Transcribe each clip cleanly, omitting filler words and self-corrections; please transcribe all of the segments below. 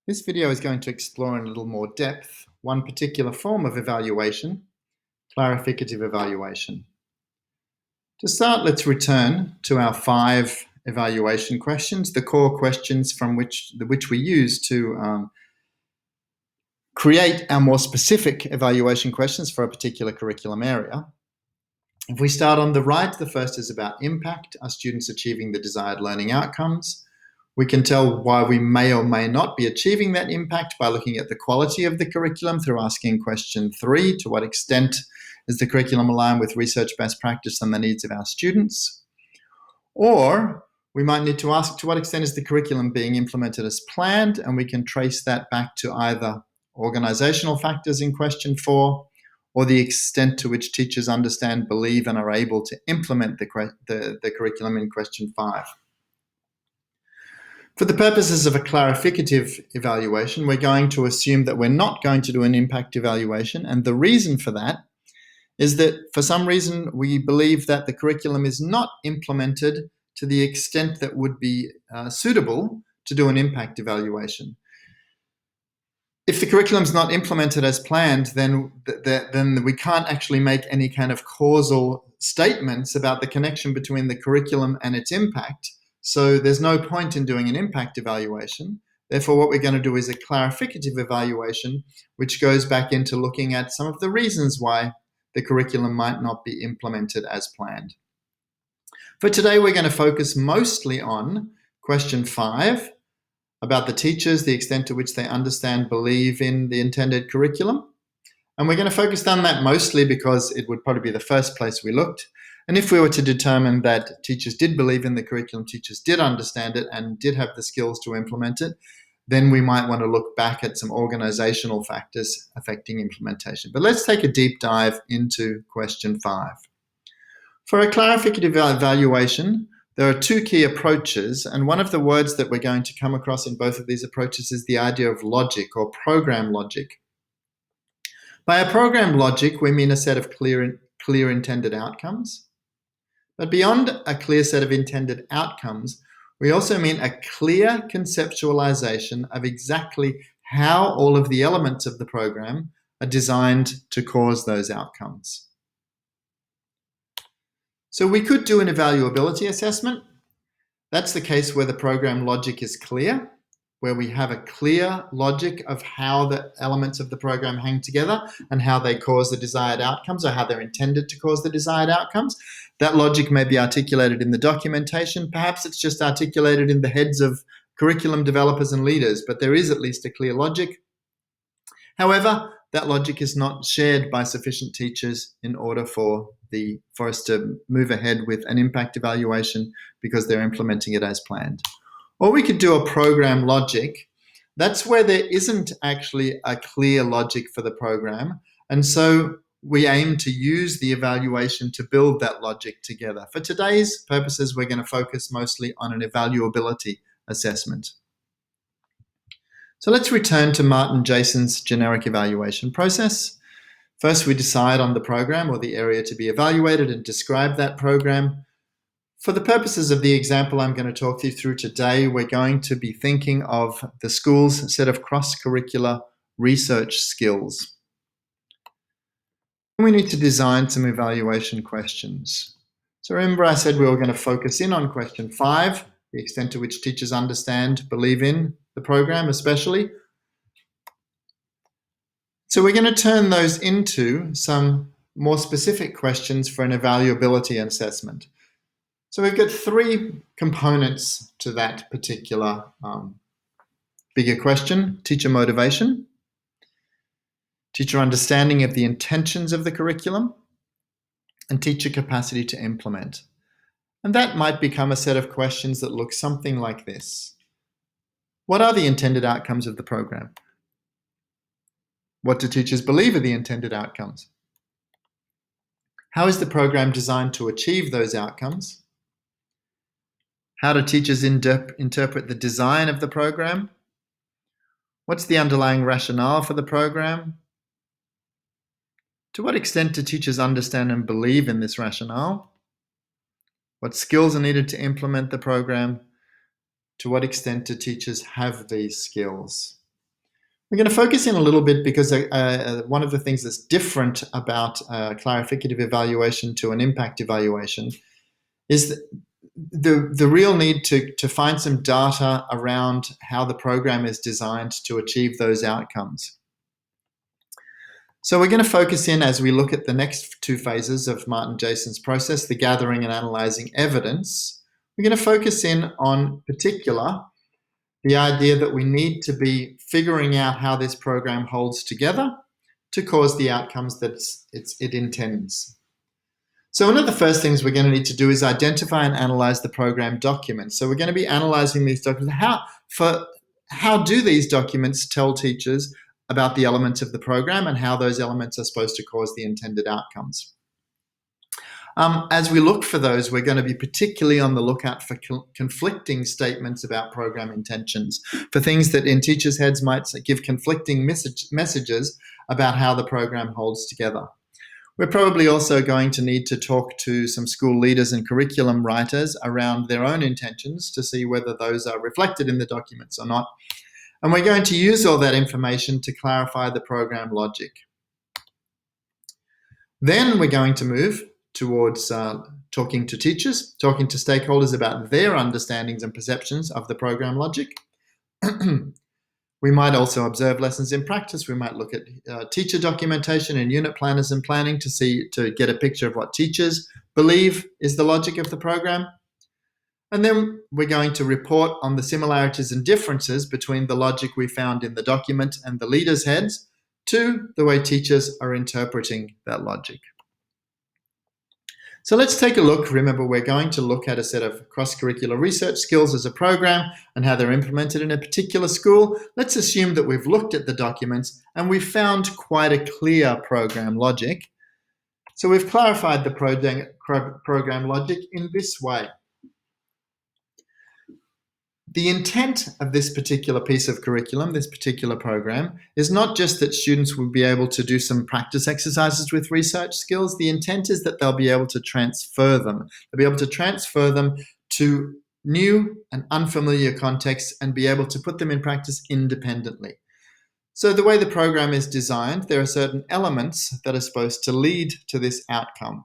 This video is going to explore in a little more depth one particular form of evaluation, clarificative evaluation. To start, let's return to our 5 evaluation questions, the core questions from which we use to create our more specific evaluation questions for a particular curriculum area. If we start on the right, the first is about impact. Are students achieving the desired learning outcomes? We can tell why we may or may not be achieving that impact by looking at the quality of the curriculum through asking question 3, to what extent is the curriculum aligned with research best practice and the needs of our students? Or we might need to ask, to what extent is the curriculum being implemented as planned? And we can trace that back to either organizational factors in question 4, or the extent to which teachers understand, believe, and are able to implement the curriculum in question 5. For the purposes of a clarificative evaluation, we're going to assume that we're not going to do an impact evaluation, and the reason for that is that for some reason we believe that the curriculum is not implemented to the extent that would be suitable to do an impact evaluation. If the curriculum is not implemented as planned, then we can't actually make any kind of causal statements about the connection between the curriculum and its impact. So there's no point in doing an impact evaluation. Therefore, what we're going to do is a clarificative evaluation, which goes back into looking at some of the reasons why the curriculum might not be implemented as planned. For today, we're going to focus mostly on question 5, about the teachers, the extent to which they understand, believe in the intended curriculum. And we're going to focus on that mostly because it would probably be the first place we looked. And if we were to determine that teachers did believe in the curriculum, teachers did understand it, and did have the skills to implement it, then we might want to look back at some organizational factors affecting implementation. But let's take a deep dive into question 5. For a clarificative evaluation, there are 2 key approaches, and one of the words that we're going to come across in both of these approaches is the idea of logic or program logic. By a program logic, we mean a set of clear intended outcomes. But beyond a clear set of intended outcomes, we also mean a clear conceptualization of exactly how all of the elements of the program are designed to cause those outcomes. So we could do an evaluability assessment. That's the case where the program logic is clear, where we have a clear logic of how the elements of the program hang together and how they cause the desired outcomes, or how they're intended to cause the desired outcomes. That logic may be articulated in the documentation. Perhaps it's just articulated in the heads of curriculum developers and leaders, but there is at least a clear logic. However, that logic is not shared by sufficient teachers in order for us to move ahead with an impact evaluation because they're implementing it as planned. Or we could do a program logic. That's where there isn't actually a clear logic for the program, and so we aim to use the evaluation to build that logic together. For today's purposes, we're going to focus mostly on an evaluability assessment. So let's return to Martin Jason's generic evaluation process. First, we decide on the program or the area to be evaluated and describe that program. For the purposes of the example I'm going to talk you through today, we're going to be thinking of the school's set of cross-curricular research skills. We need to design some evaluation questions. So remember I said we were going to focus in on question 5, the extent to which teachers understand, believe in the program especially. So we're going to turn those into some more specific questions for an evaluability assessment. So we've got 3 components to that particular bigger question: teacher motivation, teacher understanding of the intentions of the curriculum, and teacher capacity to implement. And that might become a set of questions that look something like this. What are the intended outcomes of the program? What do teachers believe are the intended outcomes? How is the program designed to achieve those outcomes? How do teachers interpret the design of the program? What's the underlying rationale for the program? To what extent do teachers understand and believe in this rationale? What skills are needed to implement the program? To what extent do teachers have these skills? We're going to focus in a little bit because one of the things that's different about clarificative evaluation to an impact evaluation is the real need to find some data around how the program is designed to achieve those outcomes. So we're going to focus in, as we look at the next two phases of Martin Jason's process, the gathering and analyzing evidence, we're going to focus in on particular the idea that we need to be figuring out how this program holds together to cause the outcomes that it intends. So one of the first things we're going to need to do is identify and analyze the program documents. So we're going to be analyzing these documents. How do these documents tell teachers about the elements of the program and how those elements are supposed to cause the intended outcomes? As we look for those, we're going to be particularly on the lookout for conflicting statements about program intentions, for things that in teachers' heads might give conflicting messages about how the program holds together. We're probably also going to need to talk to some school leaders and curriculum writers around their own intentions to see whether those are reflected in the documents or not. And we're going to use all that information to clarify the program logic. Then we're going to move towards talking to teachers, talking to stakeholders about their understandings and perceptions of the program logic. We might also observe lessons in practice. We might look at teacher documentation and unit planners and planning to get a picture of what teachers believe is the logic of the program. And then we're going to report on the similarities and differences between the logic we found in the document and the leaders' heads to the way teachers are interpreting that logic. So let's take a look. Remember, we're going to look at a set of cross-curricular research skills as a program and how they're implemented in a particular school. Let's assume that we've looked at the documents and we've found quite a clear program logic. So we've clarified the program logic in this way. The intent of this particular piece of curriculum, this particular program, is not just that students will be able to do some practice exercises with research skills. The intent is that they'll be able to transfer them. They'll be able to transfer them to new and unfamiliar contexts and be able to put them in practice independently. So the way the program is designed, there are certain elements that are supposed to lead to this outcome.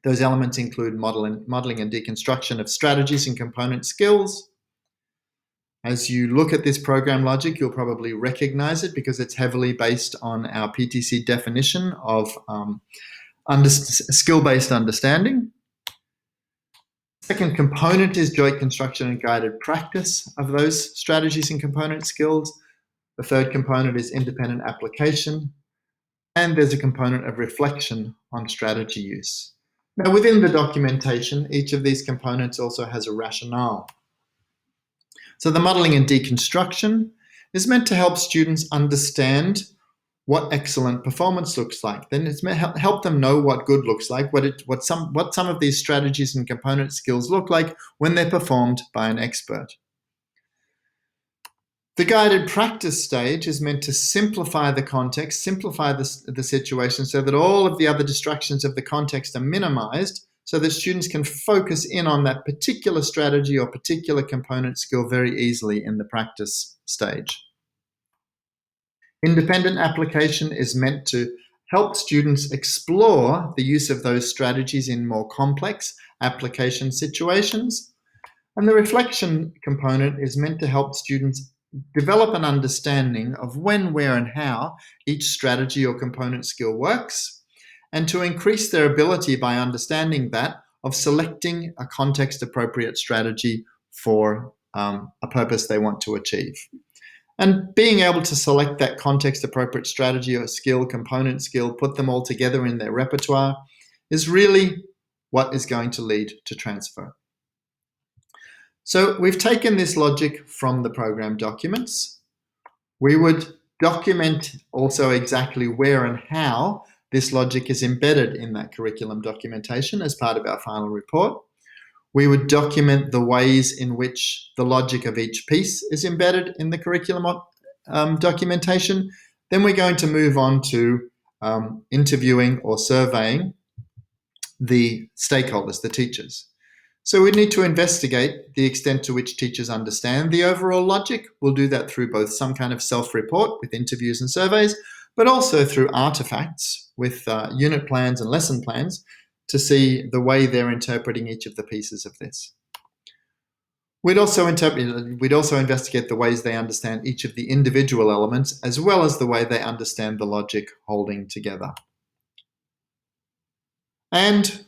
Those elements include modeling and deconstruction of strategies and component skills. As you look at this program logic, you'll probably recognize it because it's heavily based on our PTC definition of skill-based understanding. Second component is joint construction and guided practice of those strategies and component skills. The third component is independent application. And there's a component of reflection on strategy use. Now, within the documentation, each of these components also has a rationale. So the modeling and deconstruction is meant to help students understand what excellent performance looks like. Then it's meant to help them know what good looks like, what some of these strategies and component skills look like when they're performed by an expert. The guided practice stage is meant to simplify the context, simplify the situation so that all of the other distractions of the context are minimized so that students can focus in on that particular strategy or particular component skill very easily in the practice stage. Independent application is meant to help students explore the use of those strategies in more complex application situations. And the reflection component is meant to help students develop an understanding of when, where, and how each strategy or component skill works, and to increase their ability by understanding that of selecting a context-appropriate strategy for a purpose they want to achieve. And being able to select that context-appropriate strategy or skill, component skill, put them all together in their repertoire is really what is going to lead to transfer. So we've taken this logic from the program documents. We would document also exactly where and how this logic is embedded in that curriculum documentation as part of our final report. We would document the ways in which the logic of each piece is embedded in the curriculum documentation. Then we're going to move on to interviewing or surveying the stakeholders, the teachers. So we need to investigate the extent to which teachers understand the overall logic. We'll do that through both some kind of self-report with interviews and surveys, but also through artifacts with unit plans and lesson plans to see the way they're interpreting each of the pieces of this. We'd also investigate the ways they understand each of the individual elements, as well as the way they understand the logic holding together. And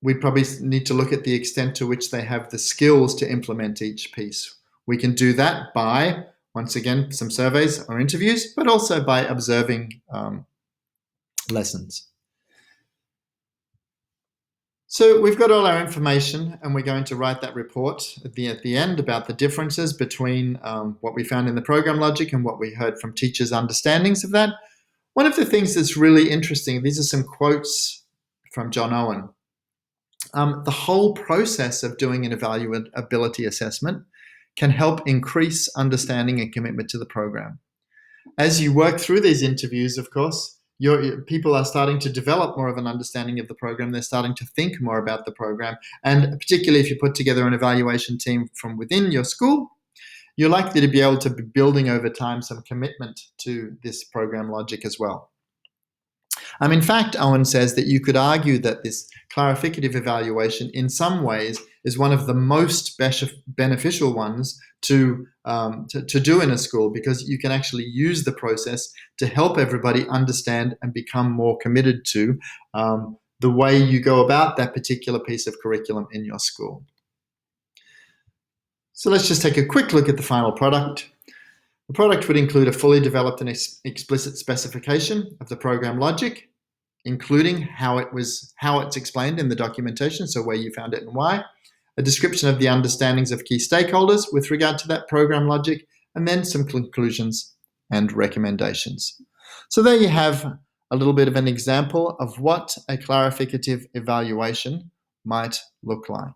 we probably need to look at the extent to which they have the skills to implement each piece. We can do that by, once again, some surveys or interviews, but also by observing lessons. So we've got all our information, and we're going to write that report at the end about the differences between what we found in the program logic and what we heard from teachers' understandings of that. One of the things that's really interesting, these are some quotes from John Owen. The whole process of doing an evaluability assessment can help increase understanding and commitment to the program. As you work through these interviews, of course, people are starting to develop more of an understanding of the program. They're starting to think more about the program. And particularly if you put together an evaluation team from within your school, you're likely to be able to be building over time some commitment to this program logic as well. In fact, Owen says that you could argue that this clarificative evaluation in some ways is one of the most beneficial ones to do in a school, because you can actually use the process to help everybody understand and become more committed to the way you go about that particular piece of curriculum in your school. So let's just take a quick look at the final product. The product would include a fully developed and explicit specification of the program logic, including how it's explained in the documentation, so where you found it and why, a description of the understandings of key stakeholders with regard to that program logic, and then some conclusions and recommendations. So there you have a little bit of an example of what a clarificative evaluation might look like.